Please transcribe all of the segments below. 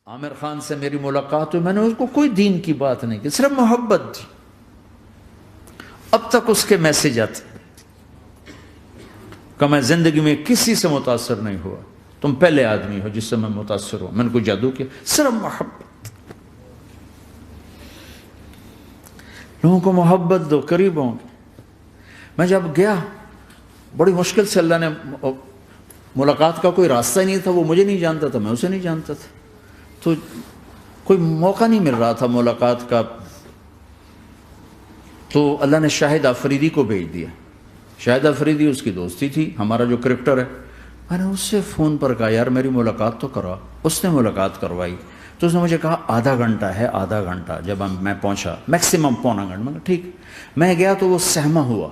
عامر خان سے میری ملاقات ہوئی، میں نے اس کو کوئی دین کی بات نہیں کی، صرف محبت تھی۔ اب تک اس کے میسج آتے کہ میں زندگی میں کسی سے متاثر نہیں ہوا، تم پہلے آدمی ہو جس سے میں متاثر ہوں، میں نے کوئی جادو کیا، صرف محبت۔ لوگوں کو محبت دو، قریب ہوں گے۔ میں جب گیا بڑی مشکل سے اللہ نے، ملاقات کا کوئی راستہ ہی نہیں تھا، وہ مجھے نہیں جانتا تھا، میں اسے نہیں جانتا تھا، تو کوئی موقع نہیں مل رہا تھا ملاقات کا۔ تو اللہ نے شاہد آفریدی کو بھیج دیا۔ شاہد آفریدی اس کی دوستی تھی، ہمارا جو کرکٹر ہے۔ میں نے اس سے فون پر کہا یار میری ملاقات تو کروا۔ اس نے ملاقات کروائی تو اس نے مجھے کہا آدھا گھنٹہ ہے، آدھا گھنٹہ۔ جب میں پہنچا میکسیمم پونا گھنٹہ، میں کہا ٹھیک۔ میں گیا تو وہ سہما ہوا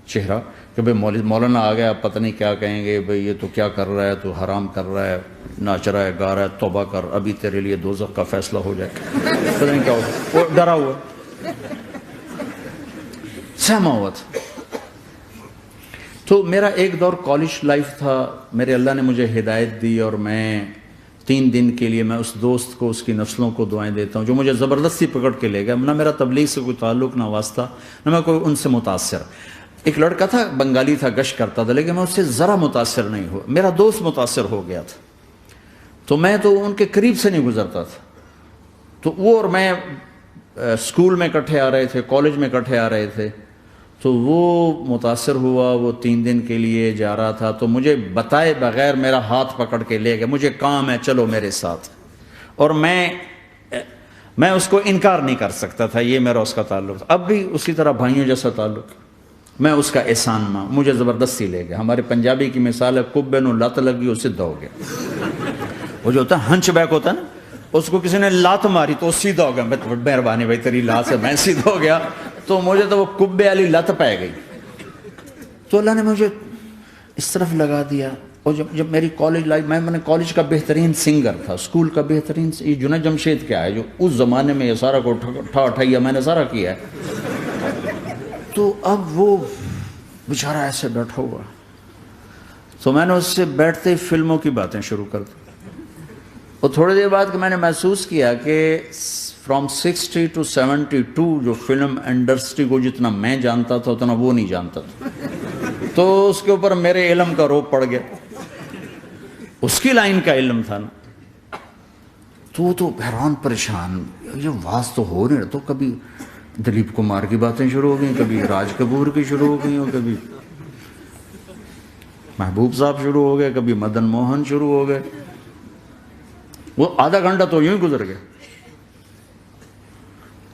چہرہ کہ بھئی مولانا آ گیا، پتہ نہیں کیا کہیں گے، بھئی یہ تو کیا کر رہا ہے، تو حرام کر رہا ہے، ناچ رہا ہے، گا رہا ہے، توبہ کر، ابھی تیرے لیے دوزخ کا فیصلہ ہو جائے، پتہ نہیں کیا ہوگا۔ وہ ڈرا ہوا سہما ہوا تھا۔ تو میرا ایک دور کالج لائف تھا، میرے اللہ نے مجھے ہدایت دی، اور میں 3 دن کے لیے میں اس دوست کو، اس کی نسلوں کو دعائیں دیتا ہوں جو مجھے زبردستی پکڑ کے لے گیا۔ نہ میرا تبلیغ سے کوئی تعلق، نہ واسطہ، نہ میں کوئی ان سے متاثر۔ ایک لڑکا تھا، بنگالی تھا، گشت کرتا تھا، لیکن میں اس سے ذرا متاثر نہیں ہوا۔ میرا دوست متاثر ہو گیا تھا، تو میں تو ان کے قریب سے نہیں گزرتا تھا۔ تو وہ اور میں اسکول میں اکٹھے آ رہے تھے، کالج میں اکٹھے آ رہے تھے، تو وہ متاثر ہوا، وہ 3 دن کے لیے جا رہا تھا، تو مجھے بتائے بغیر میرا ہاتھ پکڑ کے لے گیا، مجھے کام ہے چلو میرے ساتھ۔ اور میں اس کو انکار نہیں کر سکتا تھا، یہ میرا اس کا تعلق تھا۔ اب بھی اسی طرح بھائیوں جیسا تعلق، میں اس کا احسان ماں، مجھے زبردستی لے گیا۔ ہمارے پنجابی کی مثال ہے، کبے نو لت لگی، وہ سیدھا ہو گیا۔ وہ جو ہوتا ہے ہنچ بیک ہوتا ہے نا، اس کو کسی نے لات ماری تو وہ سیدھا ہو گیا۔ مہربانی بھائی تیری لات سے میں سیدھا ہو گیا، تو مجھے تو وہ کبے والی لت پہ گئی۔ تو اللہ نے مجھے اس طرف لگا دیا۔ اور جب میری کالج لائف، میں نے کالج کا بہترین سنگر تھا، اسکول کا بہترین، یہ جنید جمشید کیا ہے جو اس زمانے میں یہ سارا کو اٹھایا میں نے سارا کیا ہے۔ تو اب وہ بیچارہ ایسے بیٹھا ہوا، تو میں نے اس سے بیٹھتے ہی فلموں کی باتیں شروع کر دی۔ اور تھوڑی دیر بعد کہ میں نے محسوس کیا کہ فرام 60 to 72 جو فلم انڈسٹری کو جتنا میں جانتا تھا اتنا وہ نہیں جانتا تھا۔ تو اس کے اوپر میرے علم کا روپ پڑ گیا، اس کی لائن کا علم تھا نا۔ تو حیران پریشان، یہ واز تو ہو نہیں رہا، تو کبھی دلیپ کمار کی باتیں شروع ہو گئیں، کبھی راج کپور کی شروع ہو گئیں، اور کبھی محبوب صاحب شروع ہو گئے، کبھی مدن موہن شروع ہو گئے۔ وہ آدھا گھنٹہ تو یوں ہی گزر گیا۔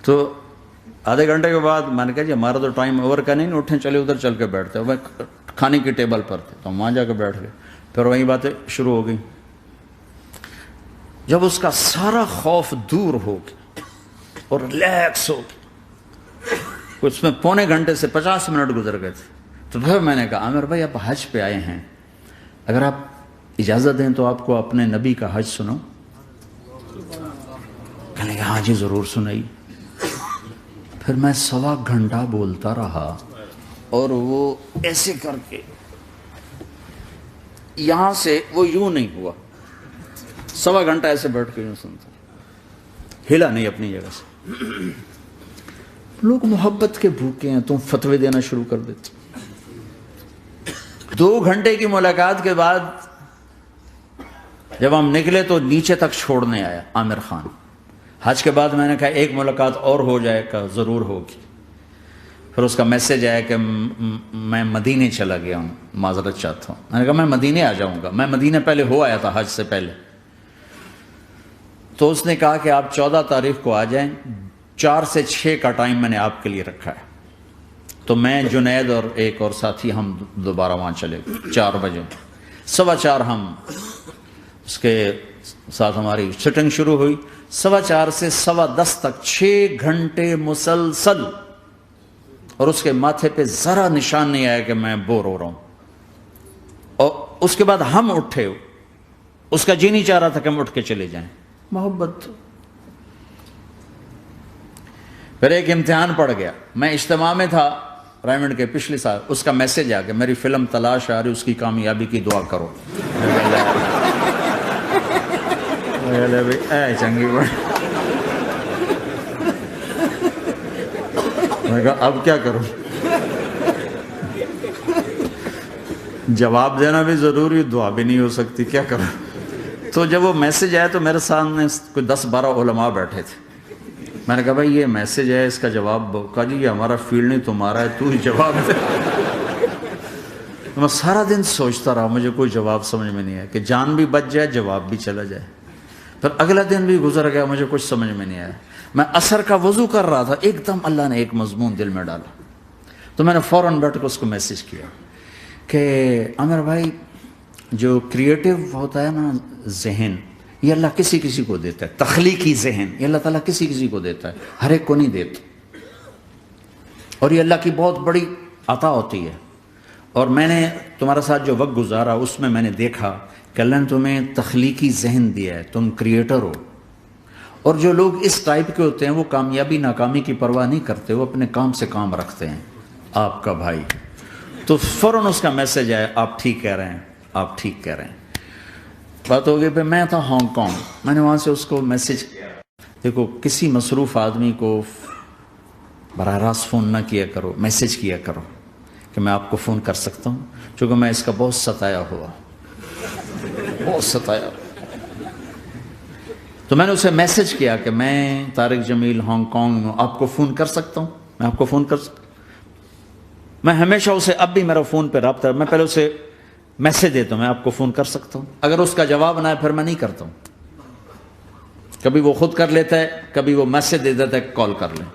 تو آدھے گھنٹے کے بعد میں نے کہا جی ہمارا تو ٹائم اوور کا نہیں، اٹھیں چلے ادھر چل کے بیٹھتے ہیں۔ وہ کھانے کی ٹیبل پر تھے تو ہم وہاں جا کے بیٹھ گئے، پھر وہیں باتیں شروع ہو گئیں۔ جب اس کا سارا خوف دور ہو گیا اور ریلیکس ہو گیا، اس میں پونے گھنٹے سے 50 منٹ گزر گئے تھے، تو پھر میں نے کہا عامر بھائی آپ حج پہ آئے ہیں، اگر آپ اجازت دیں تو آپ کو اپنے نبی کا حج سنو۔ کہنے لگا ہاں جی ضرور سنائی۔ پھر میں 1.25 گھنٹہ بولتا رہا، اور وہ ایسے کر کے یہاں سے وہ یوں نہیں ہوا، 1.25 گھنٹہ ایسے بیٹھ کے یوں سنتا، ہلا نہیں اپنی جگہ سے۔ لوگ محبت کے بھوکے ہیں، تم فتوے دینا شروع کر دیتے۔ 2 گھنٹے کی ملاقات کے بعد جب ہم نکلے تو نیچے تک چھوڑنے آیا عامر خان۔ حج کے بعد میں نے کہا ایک ملاقات اور ہو جائے گا، ضرور ہوگی۔ پھر اس کا میسج آیا کہ میں مدینے چلا گیا ہوں، معذرت چاہتا ہوں۔ میں نے کہا میں مدینے آ جاؤں گا، میں مدینے پہلے ہو آیا تھا حج سے پہلے۔ تو اس نے کہا کہ آپ 14 تاریخ کو آ جائیں، 4 سے 6 کا ٹائم میں نے آپ کے لیے رکھا ہے۔ تو میں، جنید اور ایک اور ساتھی ہم دوبارہ وہاں چلے گئے 4 بجے۔ 4:15 ہم اس کے ساتھ ہماری سٹنگ شروع ہوئی، 4:15 سے 10:15 تک 6 گھنٹے مسلسل، اور اس کے ماتھے پہ ذرا نشان نہیں آیا کہ میں بور ہو رہا ہوں۔ اور اس کے بعد ہم اٹھے، اس کا جی نہیں چاہ رہا تھا کہ ہم اٹھ کے چلے جائیں، محبت۔ پھر ایک امتحان پڑ گیا، میں اجتماع میں تھا رائمنڈ کے پچھلے سال، اس کا میسج آ گیا میری فلم تلاش آ رہی، اس کی کامیابی کی دعا کرو۔ اے چنگی بڑی. میں کہا اب کیا کروں؟ جواب دینا بھی ضروری، دعا بھی نہیں ہو سکتی، کیا کروں؟ تو جب وہ میسج آیا تو میرے سامنے کوئی 10-12 علماء بیٹھے تھے. میں نے کہا بھائی یہ میسج ہے، اس کا جواب. کہا جی یہ ہمارا فیلڈ نہیں تمہارا ہے، تو ہی جواب دے. میں سارا دن سوچتا رہا، مجھے کوئی جواب سمجھ میں نہیں آیا کہ جان بھی بچ جائے، جواب بھی چلا جائے. پھر اگلا دن بھی گزر گیا، مجھے کچھ سمجھ میں نہیں آیا. میں عصر کا وضو کر رہا تھا، ایک دم اللہ نے ایک مضمون دل میں ڈالا. تو میں نے فوراً بیٹھ کے اس کو میسج کیا کہ عامر بھائی، جو کریٹو ہوتا ہے نا ذہن، یہ اللہ کسی کسی کو دیتا ہے. تخلیقی ذہن یہ اللہ تعالیٰ کسی کسی کو دیتا ہے، ہر ایک کو نہیں دیتا. اور یہ اللہ کی بہت بڑی عطا ہوتی ہے. اور میں نے تمہارے ساتھ جو وقت گزارا اس میں میں نے دیکھا کہ اللہ نے تمہیں تخلیقی ذہن دیا ہے، تم کریٹر ہو. اور جو لوگ اس ٹائپ کے ہوتے ہیں وہ کامیابی ناکامی کی پرواہ نہیں کرتے، وہ اپنے کام سے کام رکھتے ہیں. آپ کا بھائی. تو فوراً اس کا میسج آیا، آپ ٹھیک کہہ رہے ہیں، آپ ٹھیک کہہ رہے ہیں. بات ہو گئی. پہ میں تھا ہانگ کانگ، میں نے وہاں سے اس کو میسج کیا. دیکھو کسی مصروف آدمی کو براہ راست فون نہ کیا کرو، میسج کیا کرو کہ میں آپ کو فون کر سکتا ہوں، چونکہ میں اس کا بہت ستایا ہوا، بہت ستایا. تو میں نے اسے میسج کیا کہ میں طارق جمیل ہانگ کانگ میں آپ کو فون کر سکتا ہوں، میں آپ کو فون کر سکتا ہوں. میں ہمیشہ اسے، اب بھی میرا فون پہ رابطہ ہے، میں پہلے اسے میسج دیتا ہوں میں آپ کو فون کر سکتا ہوں. اگر اس کا جواب نہ ہے پھر میں نہیں کرتا ہوں. کبھی وہ خود کر لیتا ہے، کبھی وہ میسج دے دیتا ہے کال کر لیں.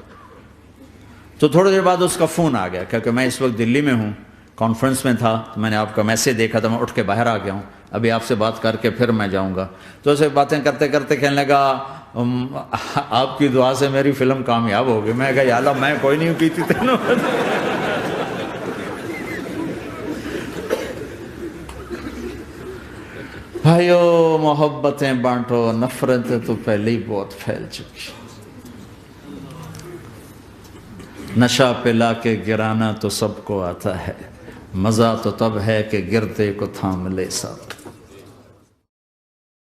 تو تھوڑی دیر بعد اس کا فون آ گیا، کیونکہ میں اس وقت دلی میں ہوں، کانفرنس میں تھا. تو میں نے آپ کا میسج دیکھا تھا، میں اٹھ کے باہر آ گیا ہوں، ابھی آپ سے بات کر کے پھر میں جاؤں گا. تو اسے باتیں کرتے کرتے کہنے لگا آپ کی دعا سے میری فلم کامیاب ہوگی. میں کہا یا اللہ میں کوئی نہیں کی تھی تینوں. بھائیو محبتیں بانٹو، نفرتیں تو پہلے ہی بہت پھیل چکی. نشہ پلا کے گرانا تو سب کو آتا ہے، مزہ تو تب ہے کہ گرتے کو تھام لے ساتھ.